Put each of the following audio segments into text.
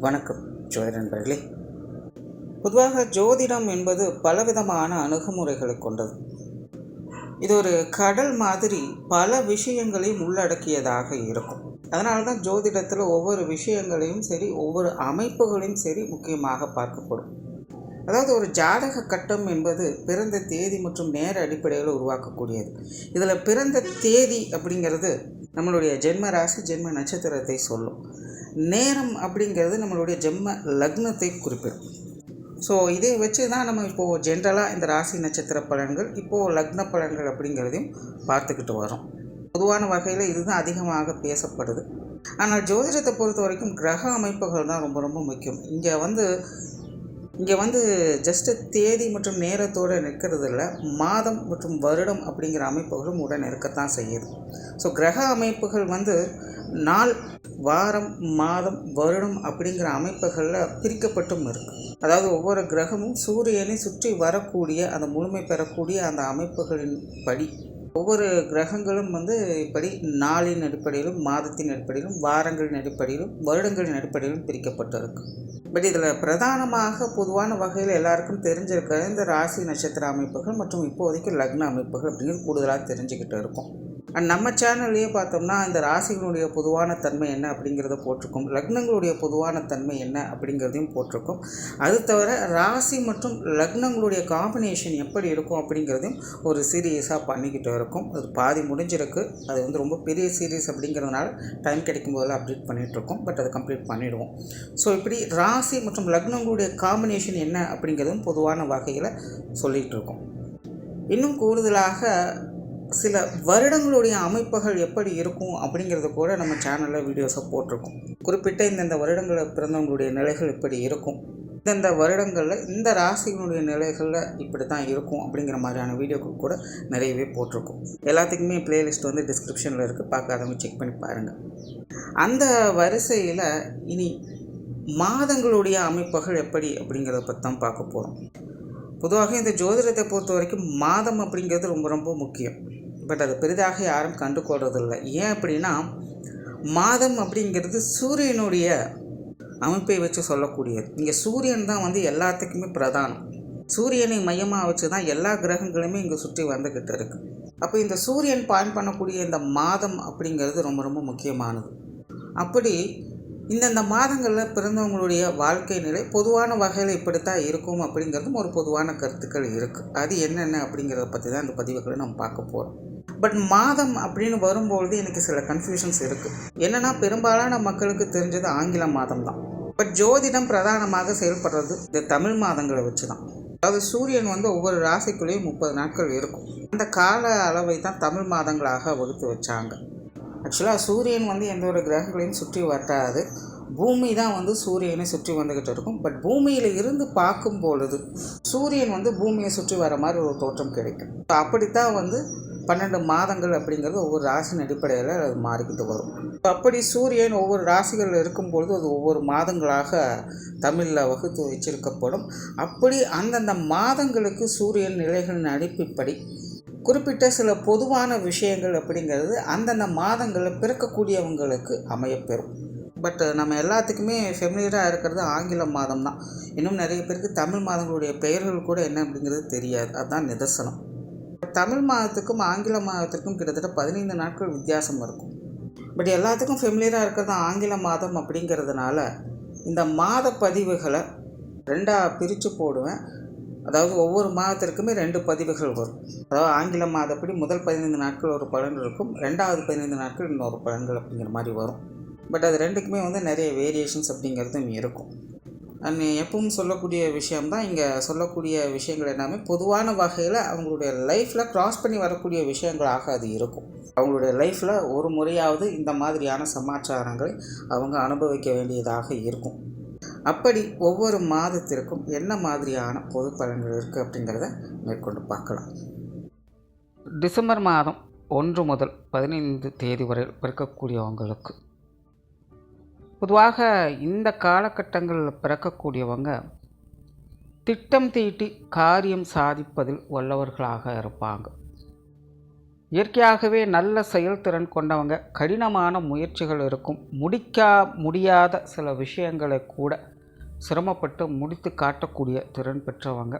வணக்கம் ஜோதிட நண்பர்களே. பொதுவாக ஜோதிடம் என்பது பலவிதமான அணுகுமுறைகளை கொண்டது. இது ஒரு கடல் மாதிரி பல விஷயங்களையும் உள்ளடக்கியதாக இருக்கும். அதனால தான் ஜோதிடத்தில் ஒவ்வொரு விஷயங்களையும் சரி, ஒவ்வொரு அமைப்புகளையும் சரி முக்கியமாக பார்க்கப்படும். அதாவது ஒரு ஜாதக கட்டம் என்பது பிறந்த தேதி மற்றும் நேர அடிப்படையில் உருவாக்கக்கூடியது. இதில் பிறந்த தேதி அப்படிங்கிறது நம்மளுடைய ஜென்ம ராசி, ஜென்ம நட்சத்திரத்தை சொல்லும். நேரம் அப்படிங்கிறது நம்மளுடைய ஜென்ம லக்னத்தை குறிப்பிடும். ஸோ இதை வச்சு தான் நம்ம இப்போது ஜென்ரலாக இந்த ராசி நட்சத்திர பலன்கள், இப்போது லக்ன பலன்கள் அப்படிங்கிறதையும் பார்த்துக்கிட்டு வரோம். பொதுவான வகையில் இதுதான் அதிகமாக பேசப்படுது. ஆனால் ஜோதிடத்தை பொறுத்த வரைக்கும் கிரக அமைப்புகள் தான் ரொம்ப ரொம்ப முக்கியம். இங்கே வந்து ஜஸ்ட்டு தேதி மற்றும் நேரத்தோடு நிற்கிறது இல்லை, மாதம் மற்றும் வருடம் அப்படிங்கிற அமைப்புகளும் உடன் இருக்கத்தான் செய்யுது. ஸோ கிரக அமைப்புகள் நாள், வாரம், மாதம், வருடம் அப்படிங்கிற அமைப்புகளில் பிரிக்கப்பட்டும் இருக்குது. அதாவது ஒவ்வொரு கிரகமும் சூரியனை சுற்றி வரக்கூடிய அந்த முழுமை பெறக்கூடிய அந்த அமைப்புகளின் படி ஒவ்வொரு கிரகங்களும் இப்படி நாளின் அடிப்படையிலும், மாதத்தின் அடிப்படையிலும், வாரங்களின் அடிப்படையிலும், வருடங்களின் அடிப்படையிலும் பிரிக்கப்பட்டு இருக்கு. பட் இதில் பிரதானமாக பொதுவான வகையில் எல்லாருக்கும் தெரிஞ்சிருக்கிற இந்த ராசி நட்சத்திர அமைப்புகள் மற்றும் இப்போதைக்கு லக்ன அமைப்புகள் அப்படிங்கிறது கூடுதலாக தெரிஞ்சுக்கிட்டு இருக்கும். அண்ட் நம்ம சேனல்லையே பார்த்தோம்னா இந்த ராசிகளுடைய பொதுவான தன்மை என்ன அப்படிங்கிறத போட்டிருக்கோம், லக்னங்களுடைய பொதுவான தன்மை என்ன அப்படிங்கிறதையும் போட்டிருக்கோம். அது தவிர ராசி மற்றும் லக்னங்களுடைய காம்பினேஷன் எப்படி இருக்கும் அப்படிங்கிறதையும் ஒரு சீரியஸாக பண்ணிக்கிட்டு இருக்கும். அது பாதி முடிஞ்சிருக்கு. அது ரொம்ப பெரிய சீரீஸ் அப்படிங்கிறதுனால டைம் கிடைக்கும் போதெல்லாம் அப்டேட் பண்ணிகிட்ருக்கோம். பட் அதை கம்ப்ளீட் பண்ணிவிடுவோம். ஸோ இப்படி ராசி மற்றும் லக்னங்களுடைய காம்பினேஷன் என்ன அப்படிங்கிறதும் பொதுவான வகையில் சொல்லிகிட்டு இருக்கோம். இன்னும் கூடுதலாக சில வருடங்களுடைய அமைப்புகள் எப்படி இருக்கும் அப்படிங்கிறத கூட நம்ம சேனலில் வீடியோஸை போட்டிருக்கோம். குறிப்பிட்ட இந்தந்த வருடங்களில் பிறந்தவங்களுடைய நிலைகள் இப்படி இருக்கும், இந்தந்த வருடங்களில் இந்த ராசிகளுடைய நிலைகளில் இப்படி தான் இருக்கும் அப்படிங்கிற மாதிரியான வீடியோக்கள் கூட நிறையவே போட்டிருக்கோம். எல்லாத்துக்குமே பிளேலிஸ்ட் டிஸ்கிரிப்ஷனில் இருக்குது, பார்க்காதவங்க செக் பண்ணி பாருங்கள். அந்த வரிசையில் இனி மாதங்களுடைய அமைப்புகள் எப்படி அப்படிங்கிறத பற்றி தான் பார்க்க போகிறோம். பொதுவாக இந்த ஜோதிடத்தை பொறுத்த வரைக்கும் மாதம் அப்படிங்கிறது ரொம்ப ரொம்ப முக்கியம். பட் அது பெரிதாக யாரும் கண்டுகொள்றதில்லை. ஏன் அப்படின்னா, மாதம் அப்படிங்கிறது சூரியனுடைய அமைப்பை வச்சு சொல்லக்கூடியது. இங்கே சூரியன் தான் எல்லாத்துக்குமே பிரதானம். சூரியனை மையமாக வச்சு தான் எல்லா கிரகங்களுமே இங்கே சுற்றி வந்துக்கிட்டு இருக்குது. அப்போ இந்த சூரியன் பாயிண்ட் பண்ணக்கூடிய இந்த மாதம் அப்படிங்கிறது ரொம்ப ரொம்ப முக்கியமானது. அப்படி இந்தந்த மாதங்களில் பிறந்தவங்களுடைய வாழ்க்கை நிலை பொதுவான வகையில் இப்படித்தான் இருக்கும் அப்படிங்கிறதும் ஒரு பொதுவான கருத்துக்கள் இருக்குது. அது என்னென்ன அப்படிங்கிறத பற்றி தான் இந்த பதிவுகளை நம்ம பார்க்க போகிறோம். பட் மாதம் அப்படின்னு வரும்பொழுது எனக்கு சில கன்ஃபியூஷன்ஸ் இருக்குது. என்னென்னா, பெரும்பாலான மக்களுக்கு தெரிஞ்சது ஆங்கில மாதம் தான். பட் ஜோதிடம் பிரதானமாக செயல்படுறது இந்த தமிழ் மாதங்களை வச்சு தான். அதாவது சூரியன் ஒவ்வொரு ராசிக்குள்ளேயும் 30 நாட்கள் இருக்கும். அந்த கால அளவை தான் தமிழ் மாதங்களாக வகுத்து வச்சாங்க. ஆக்சுவலாக சூரியன் எந்த ஒரு கிரகங்களையும் சுற்றி வட்டாது, பூமி தான் சூரியனை சுற்றி வந்துக்கிட்டு இருக்கும். பட் பூமியில் இருந்து பார்க்கும் பொழுது சூரியன் பூமியை சுற்றி வர மாதிரி ஒரு தோற்றம் கிடைக்கும். அப்படித்தான் 12 மாதங்கள் அப்படிங்கிறது ஒவ்வொரு ராசியின் அடிப்படையில் அது மாறிக்கிட்டு வரும். அப்படி சூரியன் ஒவ்வொரு ராசிகளில் இருக்கும்பொழுது அது ஒவ்வொரு மாதங்களாக தமிழில் வகுத்து வச்சிருக்கப்படும். அப்படி அந்தந்த மாதங்களுக்கு சூரியன் நிலைகளின் அடிப்படை குறிப்பிட்ட சில பொதுவான விஷயங்கள் அப்படிங்கிறது அந்தந்த மாதங்களில் பிறக்கக்கூடியவங்களுக்கு அமையப்பெறும். பட் நம்ம எல்லாத்துக்குமே ஃபெமிலியராக இருக்கிறது ஆங்கில மாதம் தான். இன்னும் நிறைய பேருக்கு தமிழ் மாதங்களுடைய பெயர்கள் கூட என்ன அப்படிங்கிறது தெரியாது. அதுதான் நிதர்சனம். தமிழ் மாதத்துக்கும் ஆங்கில மாதத்திற்கும் கிட்டத்தட்ட 15 நாட்கள் வித்தியாசம் இருக்கும். பட் எல்லாத்துக்கும் ஃபெமிலியராக இருக்கிறது ஆங்கில மாதம் அப்படிங்கிறதுனால இந்த மாத பதிவுகளை 2ஆக பிரித்து போடுவேன். அதாவது ஒவ்வொரு மாதத்திற்குமே 2 பதிவுகள் வரும். அதாவது ஆங்கில மாதப்படி முதல் 15 நாட்கள் ஒரு பலன் இருக்கும், 2வது 15 நாட்கள் இன்னொரு பலன்கள் அப்படிங்கிற மாதிரி வரும். பட் அது ரெண்டுக்குமே நிறைய வேரியேஷன்ஸ் அப்படிங்கிறதும் இருக்கும். அண்ட் எப்பவும் சொல்லக்கூடிய விஷயம்தான் இங்கே சொல்லக்கூடிய விஷயங்கள் எல்லாமே பொதுவான வகையில் அவங்களுடைய லைஃப்பில் க்ராஸ் பண்ணி வரக்கூடிய விஷயங்களாக அது இருக்கும். அவங்களுடைய லைஃப்பில் ஒரு முறையாவது இந்த மாதிரியான சமாச்சாரங்களை அவங்க அனுபவிக்க வேண்டியதாக இருக்கும். அப்படி ஒவ்வொரு மாதத்திற்கும் என்ன மாதிரியான பொது பலன்கள் இருக்குது அப்படிங்கிறத மேற்கொண்டு பார்க்கலாம். டிசம்பர் மாதம் 1 முதல் 15 தேதி வரை பிறக்கக்கூடியவங்களுக்கு பொதுவாக இந்த காலகட்டங்களில் பிறக்கக்கூடியவங்க திட்டம் தீட்டி காரியம் சாதிப்பதில் வல்லவர்களாக இருப்பாங்க. இயற்கையாகவே நல்ல செயல்திறன் கொண்டவங்க. கடினமான முயற்சிகள் இருக்கும். முடியாத சில விஷயங்களை கூட சிரமப்பட்டு முடித்து காட்டக்கூடிய திறன் பெற்றவங்க.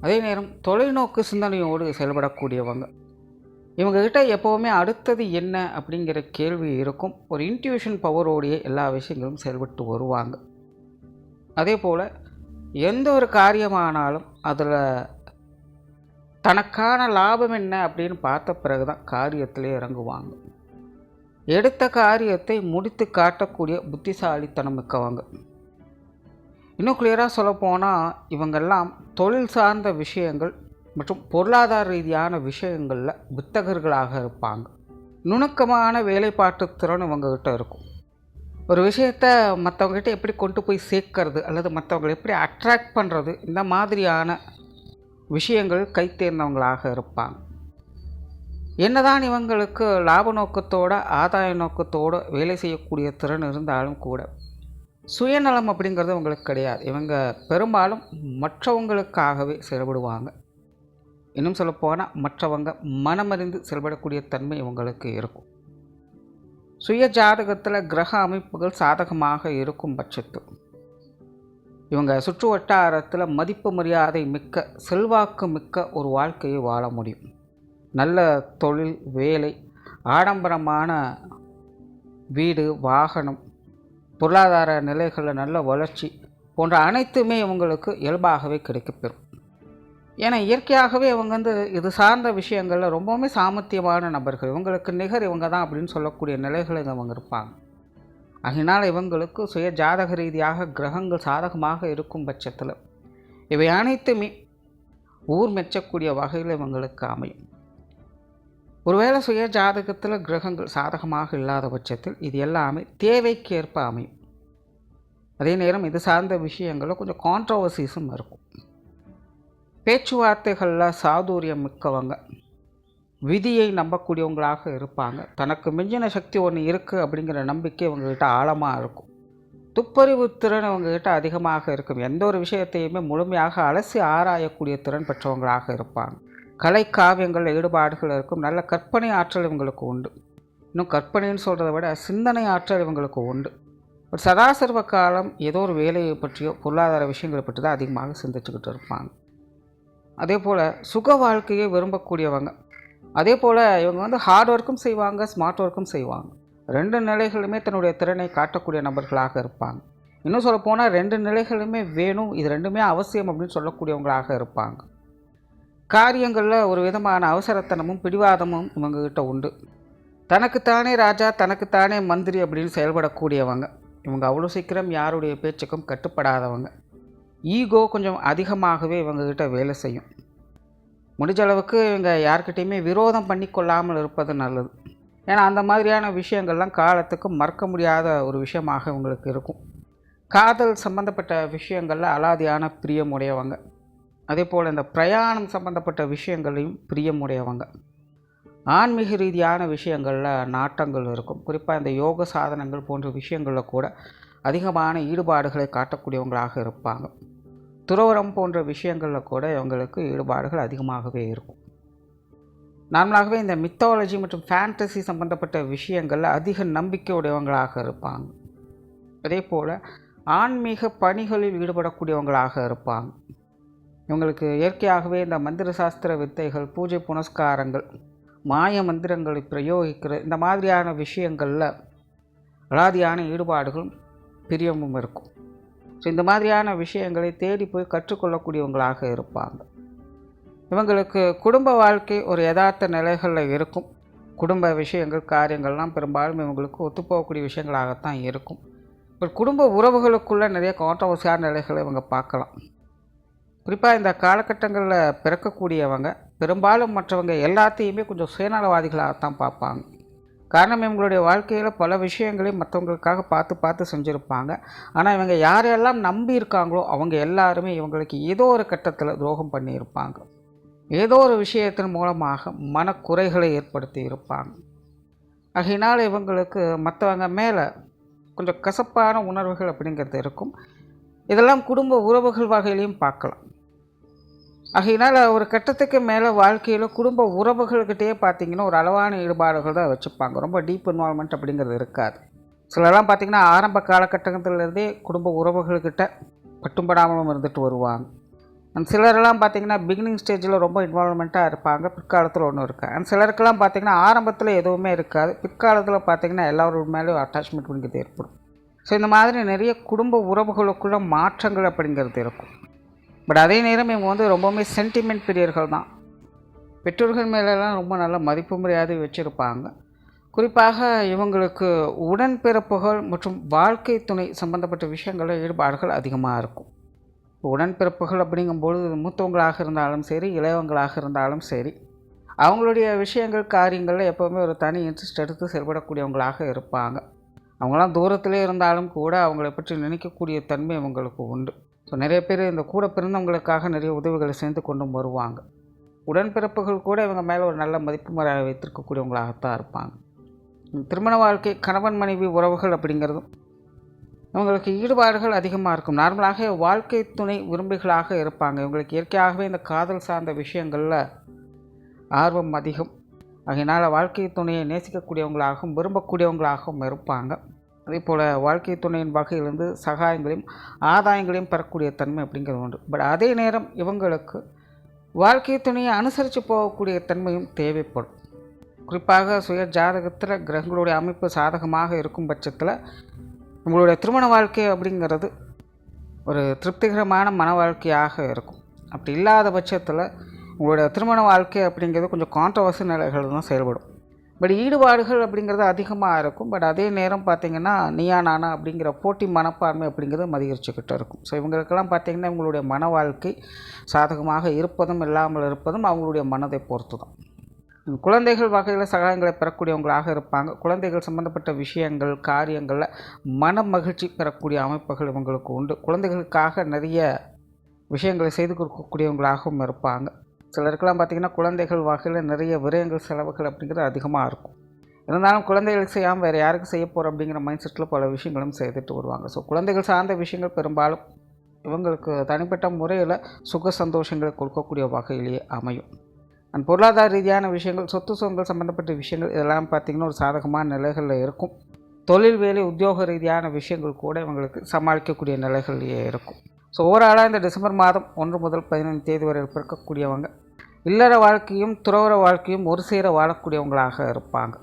அதே நேரம் தொலைநோக்கு சிந்தனையோடு செயல்படக்கூடியவங்க. இவங்ககிட்ட எப்போவுமே அடுத்தது என்ன அப்படிங்கிற கேள்வி இருக்கும். ஒரு இன்ட்யூஷன் பவரோடைய எல்லா விஷயங்களும் செயல்பட்டு வருவாங்க. அதே போல் எந்த ஒரு காரியமானாலும் அதில் தனக்கான லாபம் என்ன அப்படின்னு பார்த்த பிறகு தான் காரியத்திலே இறங்குவாங்க. எடுத்த காரியத்தை முடித்து காட்டக்கூடிய புத்திசாலித்தனம் மிக்கவங்க. இன்னும் கிளியராக சொல்லப்போனால் இவங்கெல்லாம் தொழில் சார்ந்த விஷயங்கள் மற்றும் பொருளாதார ரீதியான விஷயங்களில் வித்தகர்களாக இருப்பாங்க. நுணுக்கமான வேலைப்பாட்டு திறன் இவங்ககிட்ட இருக்கும். ஒரு விஷயத்தை மற்றவங்ககிட்ட எப்படி கொண்டு போய் சேர்க்கறது அல்லது மற்றவங்களை எப்படி அட்ராக்ட் பண்ணுறது, இந்த மாதிரியான விஷயங்கள் கைத்தேர்ந்தவங்களாக இருப்பாங்க. என்னதான் இவங்களுக்கு லாப நோக்கத்தோடு ஆதாய இன்னொக்கத்தோடு வேலை செய்யக்கூடிய திறன் இருந்தாலும் கூட சுயநலம் அப்படிங்கிறது அவங்களுக்கு கிடையாது. இவங்க பெரும்பாலும் மற்றவங்களுக்காகவே செயல்படுவாங்க. இன்னும் சொல்லப்போனால் மற்றவங்க மனமறிந்து செயல்படக்கூடிய தன்மை இவங்களுக்கு இருக்கும். சுய ஜாதகத்தில் கிரக அமைப்புகள் சாதகமாக இருக்கும் பட்சத்தில் இவங்க சுற்று வட்டாரத்தில் மதிப்பு மரியாதை மிக்க செல்வாக்கு மிக்க ஒரு வாழ்க்கையை வாழ முடியும். நல்ல தொழில், வேலை, ஆடம்பரமான வீடு, வாகனம், பொருளாதார நிலைகளில் நல்ல வளர்ச்சி போன்ற அனைத்துமே இவங்களுக்கு இயல்பாகவே கிடைக்கப்பெறும். ஏன்னா இயற்கையாகவே இவங்க இது சார்ந்த விஷயங்களில் ரொம்பவுமே சாமர்த்தியமான நபர்கள். இவங்களுக்கு நிகர் இவங்க தான் அப்படின்னு சொல்லக்கூடிய நிலைகளில் இவங்க இருப்பாங்க. அதனால் இவங்களுக்கு சுய ஜாதக ரீதியாக கிரகங்கள் சாதகமாக இருக்கும் பட்சத்தில் இவை அனைத்துமே ஊர் மெச்சக்கூடிய வகையில் இவங்களுக்கு அமையும். ஒருவேளை சுய ஜாதகத்தில் கிரகங்கள் சாதகமாக இல்லாத பட்சத்தில் இது எல்லாமே தேவைக்கேற்ப அமையும். அதே நேரம் இது சார்ந்த விஷயங்களில் கொஞ்சம் கான்ட்ரவர்சிஸும் இருக்கும். பேச்சுவார்த்தைகளில் சாதுரியம் மிக்கவங்க. விதியை நம்பக்கூடியவங்களாக இருப்பாங்க. தனக்கு மிஞ்சின சக்தி ஒன்று இருக்குது அப்படிங்கிற நம்பிக்கை இவங்ககிட்ட ஆழமாக இருக்கும். துப்பறிவு திறன் இவங்ககிட்ட அதிகமாக இருக்கும். எந்த ஒரு விஷயத்தையுமே முழுமையாக அலசி ஆராயக்கூடிய திறன் பெற்றவங்களாக இருப்பாங்க. கலை காவியங்களில் ஈடுபாடுகள் இருக்கும். நல்ல கற்பனை ஆற்றல் இவங்களுக்கு உண்டு. இன்னும் கற்பனைன்னு சொல்கிறத விட சிந்தனை ஆற்றல் இவங்களுக்கு உண்டு. ஒரு சதாசர்வ காலம் ஏதோ ஒரு வேலையை பற்றியோ பொருளாதார விஷயங்களை பற்றி தான் அதிகமாக சிந்திச்சுக்கிட்டு இருப்பாங்க. அதே போல் சுக வாழ்க்கையை விரும்பக்கூடியவங்க. அதே போல் இவங்க ஹார்ட் ஒர்க்கும் செய்வாங்க, ஸ்மார்ட் ஒர்க்கும் செய்வாங்க. 2 நிலைகளுமே தன்னுடைய திறனை காட்டக்கூடிய நபர்களாக இருப்பாங்க. இன்னும் சொல்லப்போனால் 2 நிலைகளுமே வேணும், இது 2மே அவசியம் அப்படின்னு சொல்லக்கூடியவங்களாக இருப்பாங்க. காரியங்களில் ஒரு விதமான அவசரத்தனமும் பிடிவாதமும் இவங்ககிட்ட உண்டு. தனக்குத்தானே ராஜா, தனக்குத்தானே மந்திரி அப்படின்னு செயல்படக்கூடியவங்க. இவங்க அவ்வளோ சீக்கிரம் யாருடைய பேச்சுக்கும் கட்டுப்படாதவங்க. ஈகோ கொஞ்சம் அதிகமாகவே இவங்ககிட்ட வேலை செய்யும். முடிஞ்ச அளவுக்கு இவங்க யார்கிட்டையுமே விரோதம் பண்ணி கொள்ளாமல் இருப்பது நல்லது. ஏன்னா அந்த மாதிரியான விஷயங்கள்லாம் காலத்துக்கு மறக்க முடியாத ஒரு விஷயமாக இவங்களுக்கு இருக்கும். காதல் சம்பந்தப்பட்ட விஷயங்களில் அலாதியான பிரியமுடையவங்க. அதே போல் இந்த பிரயாணம் சம்பந்தப்பட்ட விஷயங்களையும் பிரியமுடையவங்க. ஆன்மீக ரீதியான விஷயங்களில் நாட்டங்கள் இருக்கும். குறிப்பாக இந்த யோக சாதனங்கள் போன்ற விஷயங்களில் கூட அதிகமான ஈடுபாடுகளை காட்டக்கூடியவங்களாக இருப்பாங்க. துறவரம் போன்ற விஷயங்களில் கூட இவங்களுக்கு ஈடுபாடுகள் அதிகமாகவே இருக்கும். நார்மலாகவே இந்த மித்தாலஜி மற்றும் ஃபேண்டசி சம்பந்தப்பட்ட விஷயங்களில் அதிக நம்பிக்கை உடையவங்களாக இருப்பாங்க. அதே போல் ஆன்மீக பணிகளில் ஈடுபடக்கூடியவங்களாக இருப்பாங்க. இவங்களுக்கு இயற்கையாகவே இந்த மந்திர சாஸ்திர வித்தைகள், பூஜை புனஸ்காரங்கள், மாய மந்திரங்களை பிரயோகிக்கிற இந்த மாதிரியான விஷயங்களில் அலாதியான ஈடுபாடுகளும் பிரியமும் இருக்கும். ஸோ இந்த மாதிரியான விஷயங்களை தேடி போய் கற்றுக்கொள்ளக்கூடியவங்களாக இருப்பாங்க. இவங்களுக்கு குடும்ப வாழ்க்கை ஒரு யதார்த்த நிலைகளில் இருக்கும். குடும்ப விஷயங்கள், காரியங்கள்லாம் பெரும்பாலும் இவங்களுக்கு ஒத்துப்போகக்கூடிய விஷயங்களாகத்தான் இருக்கும். ஒரு குடும்ப உறவுகளுக்குள்ளே நிறைய கான்ட்ரவர்சியான நிலைகளை இவங்க பார்க்கலாம். குறிப்பாக இந்த காலகட்டங்களில் பிறக்கக்கூடியவங்க பெரும்பாலும் மற்றவங்க எல்லாத்தையுமே கொஞ்சம் சுயநலவாதிகளாகத்தான் பார்ப்பாங்க. காரணம், இவங்களுடைய வாழ்க்கையில் பல விஷயங்களையும் மற்றவங்களுக்காக பார்த்து செஞ்சுருப்பாங்க. ஆனால் இவங்க யாரையெல்லாம் நம்பி இருக்காங்களோ அவங்க எல்லாருமே இவங்களுக்கு ஏதோ ஒரு கட்டத்தில் துரோகம் பண்ணியிருப்பாங்க. ஏதோ ஒரு விஷயத்தின் மூலமாக மனக்குறைகளை ஏற்படுத்தி இருப்பாங்க. ஆகையினால் இவங்களுக்கு மற்றவங்க மேலே கொஞ்சம் கசப்பான உணர்வுகள் அப்படிங்கிறது இருக்கும். இதெல்லாம் குடும்ப உறவுகள் வகையிலையும் பார்க்கலாம். ஆகையினால் ஒரு கட்டத்துக்கு மேலே வாழ்க்கையில் குடும்ப உறவுகள்கிட்டயே பார்த்திங்கன்னா ஒரு அளவான ஈடுபாடுகள் தான் வச்சுப்பாங்க. ரொம்ப டீப் இன்வால்மெண்ட் அப்படிங்கிறது இருக்காது. சிலர்லாம் பார்த்திங்கன்னா ஆரம்ப காலகட்டத்திலேருந்தே குடும்ப உறவுகள்கிட்ட பட்டும்படாமலும் இருந்துட்டு வருவாங்க. சிலரெல்லாம் பார்த்திங்கன்னா பிகினிங் ஸ்டேஜில் ரொம்ப இன்வால்மெண்ட்டாக இருப்பாங்க, பிற்காலத்தில் ஒன்றும் இருக்காது. சிலருக்கெல்லாம் பார்த்திங்கன்னா ஆரம்பத்தில் எதுவுமே இருக்காது, பிற்காலத்தில் பார்த்திங்கன்னா எல்லோரும் மேலேயும் அட்டாச்மெண்ட் அப்படிங்கிறது ஏற்படும். ஸோ இந்த மாதிரி நிறைய குடும்ப உறவுகளுக்குள்ள மாற்றங்கள் அப்படிங்கிறது இருக்கும். பட் அதே நேரம் இவங்க ரொம்பவுமே சென்டிமெண்ட் பிரியர்கள் தான். பெற்றோர்கள் மேலெல்லாம் ரொம்ப நல்ல மதிப்பு மரியாதை வச்சுருப்பாங்க. குறிப்பாக இவங்களுக்கு உடன்பிறப்புகள் மற்றும் வாழ்க்கை துணை சம்பந்தப்பட்ட விஷயங்களில் ஈடுபாடுகள் அதிகமாக இருக்கும். உடன்பிறப்புகள் அப்படிங்கும்பொழுது மூத்தவங்களாக இருந்தாலும் சரி, இளையவங்களாக இருந்தாலும் சரி, அவங்களுடைய விஷயங்கள் காரியங்களில் எப்போவுமே ஒரு தனி இன்ட்ரெஸ்ட் எடுத்து செயல்படக்கூடியவங்களாக இருப்பாங்க. அவங்களாம் தூரத்திலே இருந்தாலும் கூட அவங்கள பற்றி நினைக்கக்கூடிய தன்மை அவங்களுக்கு உண்டு. ஸோ நிறைய பேர் இந்த கூட பிறந்தவங்களுக்காக நிறைய உதவிகளை சேர்ந்து கொண்டும் வருவாங்க. உடன்பிறப்புகள் கூட இவங்க மேலே ஒரு நல்ல மதிப்பு மரியாதை வைத்திருக்கக்கூடியவங்களாகத்தான் இருப்பாங்க. திருமண வாழ்க்கை, கணவன் மனைவி உறவுகள் அப்படிங்கிறதும் இவங்களுக்கு ஈடுபாடுகள் அதிகமாக இருக்கும். நார்மலாக வாழ்க்கை துணை விரும்பிகளாக இருப்பாங்க. இவங்களுக்கு இயற்கையாகவே இந்த காதல் சார்ந்த விஷயங்களில் ஆர்வம் அதிகம். அதனால் வாழ்க்கை துணையை நேசிக்கக்கூடியவங்களாகவும் விரும்பக்கூடியவங்களாகவும் இருப்பாங்க. அதே போல் வாழ்க்கை துணையின் வகையிலிருந்து சகாயங்களையும் ஆதாயங்களையும் பெறக்கூடிய தன்மை அப்படிங்கிறது உண்டு. பட் அதே நேரம் இவங்களுக்கு வாழ்க்கை துணையை அனுசரித்து போகக்கூடிய தன்மையும் தேவைப்படும். குறிப்பாக சுய ஜாதகத்தில் கிரகங்களுடைய அமைப்பு சாதகமாக இருக்கும் பட்சத்தில் உங்களுடைய திருமண வாழ்க்கை அப்படிங்கிறது ஒரு திருப்திகரமான மன வாழ்க்கையாக இருக்கும். அப்படி இல்லாத பட்சத்தில் உங்களுடைய திருமண வாழ்க்கை அப்படிங்கிறது கொஞ்சம் கான்ட்ரவர்சி நிலைகள் தான் செயல்படும். பட் ஈடுபாடுகள் அப்படிங்கிறது அதிகமாக இருக்கும். பட் அதே நேரம் பார்த்திங்கன்னா நீயா நானா அப்படிங்கிற போட்டி மனப்பான்மை அப்படிங்கிறது அதிகரிச்சுக்கிட்டு இருக்கும். ஸோ இவங்களுக்கெல்லாம் பார்த்திங்கன்னா இவங்களுடைய மன வாழ்க்கை சாதகமாக இருப்பதும் இல்லாமல் இருப்பதும் அவங்களுடைய மனதை பொறுத்து தான். குழந்தைகள் வகையில் சகாயங்களை பெறக்கூடியவங்களாக இருப்பாங்க. குழந்தைகள் சம்பந்தப்பட்ட விஷயங்கள் காரியங்களில் மன மகிழ்ச்சி பெறக்கூடிய அமைப்புகள் இவங்களுக்கு உண்டு. குழந்தைகளுக்காக நிறைய விஷயங்களை செய்து கொடுக்கக்கூடியவங்களாகவும் இருப்பாங்க. சிலருக்கெல்லாம் பார்த்திங்கன்னா குழந்தைகள் வகையில் நிறைய விரயங்கள் செலவுகள் அப்படிங்கிறது அதிகமாக இருக்கும். இருந்தாலும் குழந்தைகளுக்கு செய்யாமல் வேறு யாருக்கு செய்ய போகிறோம் அப்படிங்கிற மைண்ட் செட்டில் பல விஷயங்களும் செய்துட்டு வருவாங்க. ஸோ குழந்தைகள் சார்ந்த விஷயங்கள் பெரும்பாலும் இவங்களுக்கு தனிப்பட்ட முறையில் சுக சந்தோஷங்களை கொடுக்கக்கூடிய வகையிலேயே அமையும். பொருளாதார ரீதியான விஷயங்கள், சொத்து சுகங்கள் சம்மந்தப்பட்ட விஷயங்கள் இதெல்லாம் பார்த்திங்கன்னா ஒரு சாதகமான நிலைகளில் இருக்கும். தொழில் வேலை உத்தியோக ரீதியான விஷயங்கள் கூட இவங்களுக்கு சமாளிக்கக்கூடிய நிலைகளிலேயே இருக்கும். ஸோ ஓவராலாக இந்த டிசம்பர் மாதம் 1 முதல் 15 தேதி வரை பிறக்கக்கூடியவங்க இல்லற வாழ்க்கையும் துறவற வாழ்க்கையும் ஒரு சேர வாழக்கூடியவங்களாக இருப்பாங்க.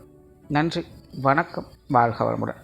நன்றி, வணக்கம், வாழ்க வளமுடன்.